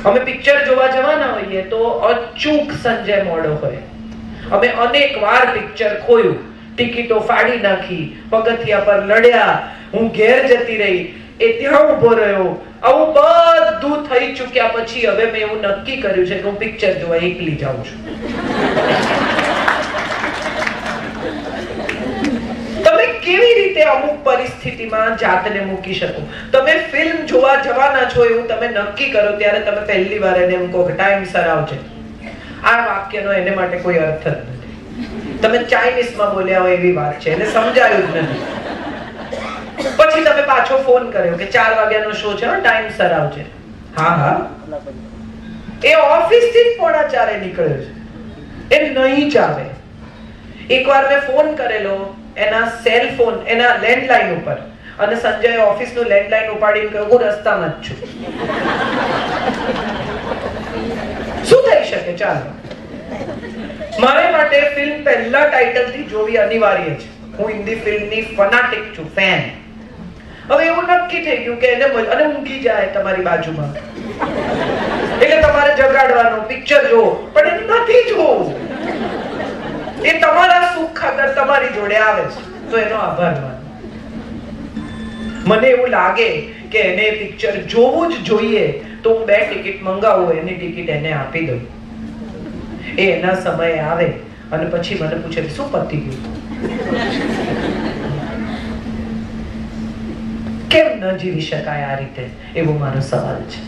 અમે પિક્ચર જોવા જવાના હોઈએ તો અચૂક સંજય મોડો હોય. અમે અનેક વાર પિક્ચર ખોયું, ટિકિટો ફાડી નાખી, પગથિયા પર લડ્યા, હું ઘેર જતી રહી, એ ત્યાં ઉભો રહ્યો. આવું બધું થઈ ચૂક્યા પછી હવે મેં એવું નક્કી કર્યું છે કે હું પિક્ચર જોવા એકલી જાઉં છું. તમે કેવી રીતે અમુક પરિસ્થિતિમાં જાતને મૂકી શકો? તમે ફિલ્મ જોવા જવાના છો એવું તમે નક્કી કરો ત્યારે તમે પહેલી વાર એને એમ કહો કે ટાઈમસર આવજે. આ વાક્યનો એને માટે કોઈ અર્થ જ નથી. તમે ચાઇનીઝમાં બોલ્યા હોય એવી વાત છે, એને સમજાયું જ નથી. પછી તમે પાછો ફોન કર્યો કે 4 વાગ્યાનો શો છે, ટાઈમસર આવજે. હા હા, એ ઓફિસ થી જ 4:45 નીકળ્યો છે, એ નહીં જ આવે. એકવાર મેં ફોન કરેલો એના સેલ ફોન, એના લેન્ડલાઈન ઉપર, અને સંજય ઓફિસ નું લેન્ડલાઈન ઉપાડીને કહ્યું હું રસ્તામાં જ છું. શું થઈ શકે? ચાલો, મારે માટે ફિલ્મ પહેલા ટાઇટલ થી જોવી અનિવાર્ય છે. હું હિન્દી ફિલ્મની ફનાટિક છું, ફેન. હવે એવું નક્કી થઈ ગયું કે એને અને ઊંઘી જાય તમારી બાજુમાં એટલે તમારે જગાડવાનો, પિક્ચર જો, પણ એને નથી જોવું. એ તમારા સુખ ખાતર તમારી જોડે આવે છે, તો એનો આભાર માનો. મને એવું લાગે કે એને પિક્ચર જોવું જ જોઈએ તો હું 2 ટિકિટ મંગાવું, એની ટિકિટ એને આપી દઉં. એ એના સમયે આવે અને પછી મને પૂછે શું પતી ગયું? કેમ ન જીવી શકાય આ રીતે? એવો મારો સવાલ છે.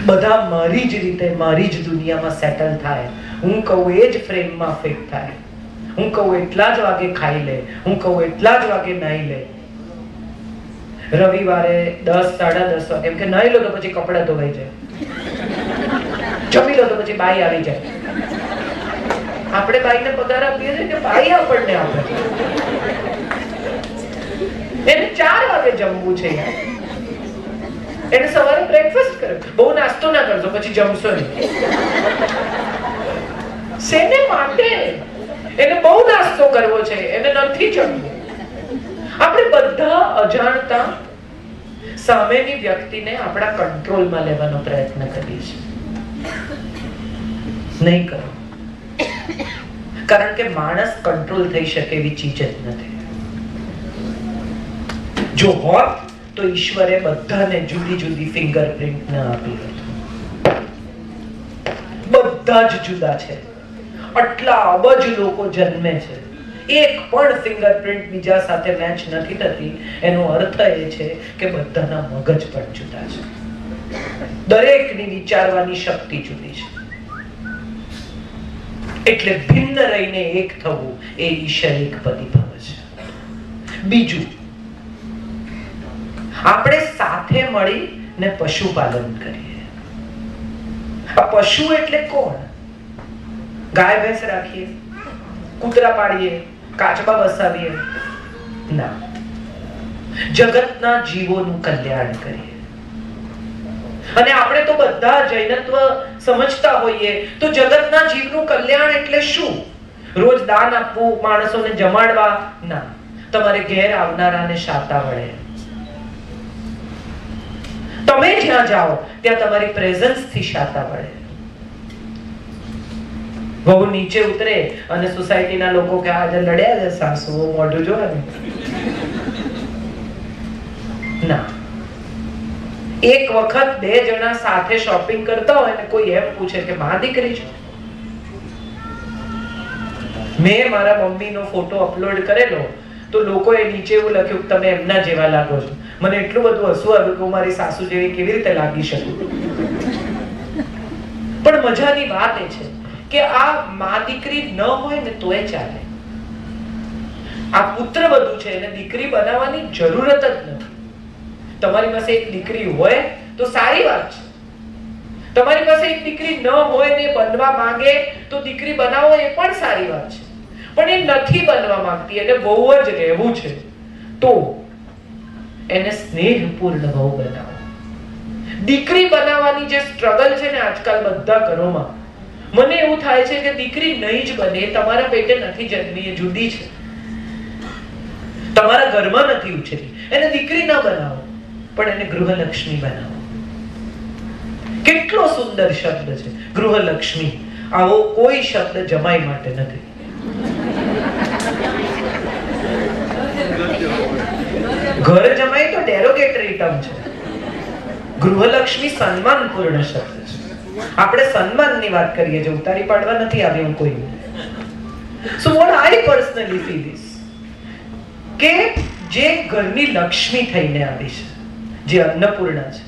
બધા મારી જ રીતે, મારી જ દુનિયામાં સેટલ થાય. હું કહું એ જ ફ્રેમમાં ફિટ થાય. હું કહું એટલા જ વાગે ખાઈ લે, હું કહું એટલા જ વાગે નાઈ લે. રવિવારે 10, 10:30 વાગે, એમ કે નાઈ લો તો પછી કપડાં ધોવાઈ જાય, જમી લો તો પછી બાઈ આવી જાય. આપણે બાઈને પગાર આપીએ છીએ કે બાઈ આપણને આપે? એને 4 વાગે જમવું છે યાર. એને સવારે બ્રેકફાસ્ટ કર્યો, બહુ નાસ્તો ના કરજો પછી જમશો નહીં. શેને માટે? એને બહુ નાસ્તો કરવો છે, એને નથી જમવું. આપણે બધા અજાણતા સામેની વ્યક્તિને આપણા કંટ્રોલમાં લેવાનો પ્રયત્ન કરીએ છીએ. નહીં કરો, કારણ કે માણસ કંટ્રોલ થઈ શકે એવી ચીજ જ નથી. જો હોત તો ઈશ્વરે બધાને જુદી જુદી ફિંગરપ્રિન્ટ ન આપી હોત. બધા જ જુદા છે. આટલા અબજ લોકો જન્મે છે, એક પણ ફિંગરપ્રિન્ટ બીજા સાથે મેચ નથી થતી. એનો અર્થ એ છે કે બધાના મગજ પણ જુદા છે. દરેકની વિચારવાની શક્તિ જુદી છે. એટલે ભિન્ન રહીને એક થવું એ ઈશ્વરિક પરિભવ છે. બીજું, આપણે સાથે મળીને પશુપાલન કરીએ. આ પશુ એટલે કોણ? ગાય ભેંસ રાખીએ, કૂતરા પાડીએ, કાચબા વસાવીએ? ના, જગતના જીવોનું કલ્યાણ કરીએ. અને આપણે તો બધા જૈનત્વ સમજતા હોઈએ તો જગતના જીવનું કલ્યાણ એટલે શું? રોજ દાન આપવું, માણસોને જમાડવા? ના, તમારે ઘેર આવનારાને શાતા વળે. તમે જ્યાં જાઓ ત્યાં તમારી પ્રેઝન્સ થી શાતા વળે. બહુ નીચે ઉતરે અને સોસાયટીના લોકો કે આજે લડ્યા છે સાસુઓ, મોઢું જો ને. ના, એક વખત 2 જણા સાથે શોપિંગ કરતા હોય ને કોઈ એમ પૂછે કે માં દીકરી છો? મેં મારા મમ્મીનો ફોટો અપલોડ કરેલો તો લોકોએ નીચે એવું લખ્યું તમે એમના જેવા લાગો છો. મને એટલું બધું હસવું આવ્યું કે હું મારી સાસુ જેવી કેવી રીતે લાગી શકું. પણ મજાની વાત એ છે કે આ માં દીકરી ન હોય ને તોય ચાલે. આ પુત્ર વધુ છે એને દીકરી બનાવવાની જરૂરત જ નથી. તમારી પાસે એક દીકરી હોય તો સારી વાત છે. તમારી પાસે એક દીકરી ન હોય ને બનવા માંગે તો દીકરી બનાવો એ પણ સારી વાત છે. પણ એ નથી બનવા માંગતી, એને બહુ જ રહેવું છે, તો એને સ્નેહપૂર્ણ બહુ બનાવો. દીકરી બનાવવાની જે સ્ટ્રગલ છે ને આજકાલ બધા ઘરોમાં, મને એવું થાય છે કે દીકરી નહીં જ બને. તમારા પેટે નથી જન્મી, એ જુદી છે. તમારા ઘરમાં નથી ઉછરી, એને દીકરી ના બનાવો, પણ એને ગૃહલક્ષ્મી બનાવો. કેટલો સુંદર શબ્દ છે ગૃહલક્ષ્મી. આવો કોઈ શબ્દ જમાઈ માટે નથી. ઘર જમાઈ તો ડેરોગેટરી ટર્મ છે. ગૃહલક્ષ્મી સન્માનપૂર્ણ શબ્દ છે. આપણે સન્માનની વાત કરીએ, જે ઉતારી પાડવા નથી આવી હું કોઈ. So what I personally feel is કે જે ઘરની લક્ષ્મી થઈને આવી છે, જે અન્નપૂર્ણા છે,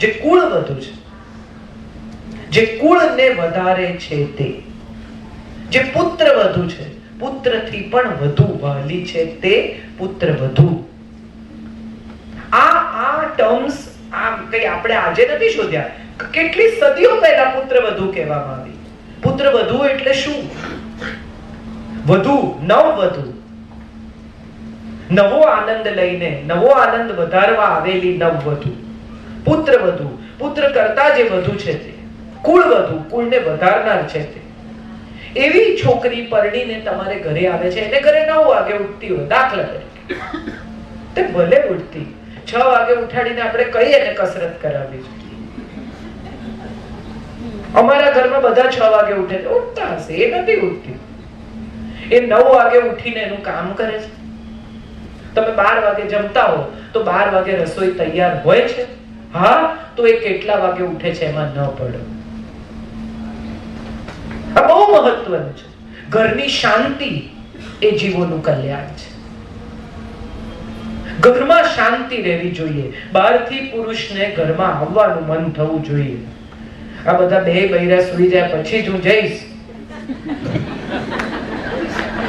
જે કુળવધુ છે, જે કુળને વધારે છે, તે જે પુત્રવધુ છે, પુત્રથી પણ વધુ વહાલી છે, તે પુત્રવધુ. આ ટર્મ્સ કઈ આપણે આજે નથી શોધ્યા. કેટલી સદીઓ પહેલા પુત્રવધુ કહેવામાં આવી. પુત્રવધુ એટલે શું? વધુ, નવવધુ. નવો આનંદ લઈને, નવો આનંદ વધારવા આવેલી નવવધુ. પુત્રવધુ, પુત્ર કરતા જે વધુ છે તે. કુળવધુ, કુળને વધારનાર છે તે. એવી છોકરી પરણીને તમારે ઘરે આવે છે, એને ઘરે 9 વાગે ઉઠતી હોય, દાખલા તરીકે. તે ભલે ઉઠતી, 6 વાગે ઉઠાડીને આપણે કહીએ ને કસરત કરાવી છે. અમારા ઘરમાં બધા 6 વાગે ઉઠે છે, ઉઠતા હશે, એ નથી ઉઠતી. એ 9 વાગે ઉઠીને એનું કામ કરે છે. તમે 12 વાગે જમતા હો તો 12 વાગે રસોઈ તૈયાર હોય છે. હા, તો એ કેટલા વાગે ઉઠે છે એમાં ન પડો. આ બહુ મહત્વનું છે. ઘરની શાંતિ એ જીવોનું કલ્યાણ છે. ઘરમાં શાંતિ રહેવી જોઈએ. બહારથી પુરુષને ઘરમાં આવવાનું મન થવું જોઈએ. આ બધા બે બૈરા સુઈ જાય પછી જ હું જઈશ,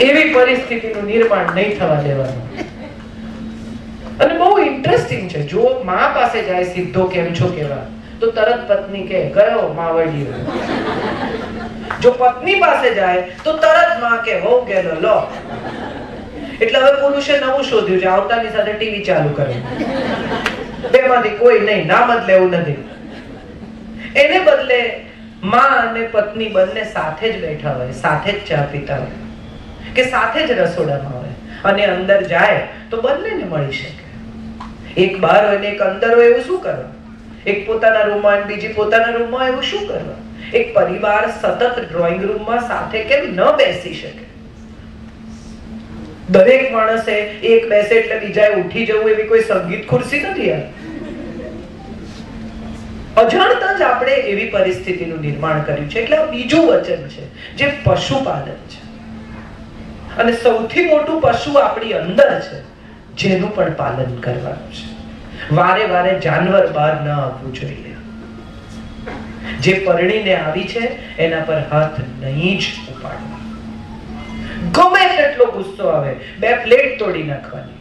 એવી પરિસ્થિતિનું નિર્માણ નહીં થવા દેવાનું. અને બહુ ઇન્ટરેસ્ટિંગ છે, જો મા પાસે જાય સીધો કેમ છો કેવા, તો તરત પત્ની કહે ગયો માવડીયો. જો પત્ની પાસે જાય તો તરત માં કે હો ગયેલો લો. એટલે હવે પુરુષે નવું શોધ્યું છે, આવતાની સાથે ટીવી ચાલુ કરે. બેમાંથી કોઈ નહીં, નામ જ લેવું નથી. એને બદલે માં અને પત્ની બંને સાથે જ બેઠા હોય, સાથે જ ચા પીતા હોય, કે સાથે જ રસોડામાં હોય, અને અંદર જાય તો બંનેને મળી શકે. એક બહાર હોય ને એક અંદર હોય, એવું શું કરવા? એક પોતાના રૂમમાં અને બીજી પોતાના રૂમમાં, એવું શું કરવા? એક પરિવાર સતત ડ્રોઈંગ રૂમમાં સાથે કેમ ન બેસી શકે? દરેક માણસે એક બેસે એટલે બીજાએ ઉઠી જવું, એવી કોઈ સંગીત ખુરશી નથી. અજાણતા જ આપણે એવી પરિસ્થિતિનું નિર્માણ કર્યું છે. એટલે આ બીજું વચન છે, જે પશુપાલન છે. અને સૌથી મોટું પશુ આપણી અંદર છે, જેનું પણ પાલન કરવાનું છે. વારે વારે જાનવર બહાર ન આવવું જોઈએ. જે પરણીને આવી છે એના પર હાથ નહીં જ ઉપાડવા. ગમે તેટલો ગુસ્સો આવે, 2 પ્લેટ તોડી નાખવાની.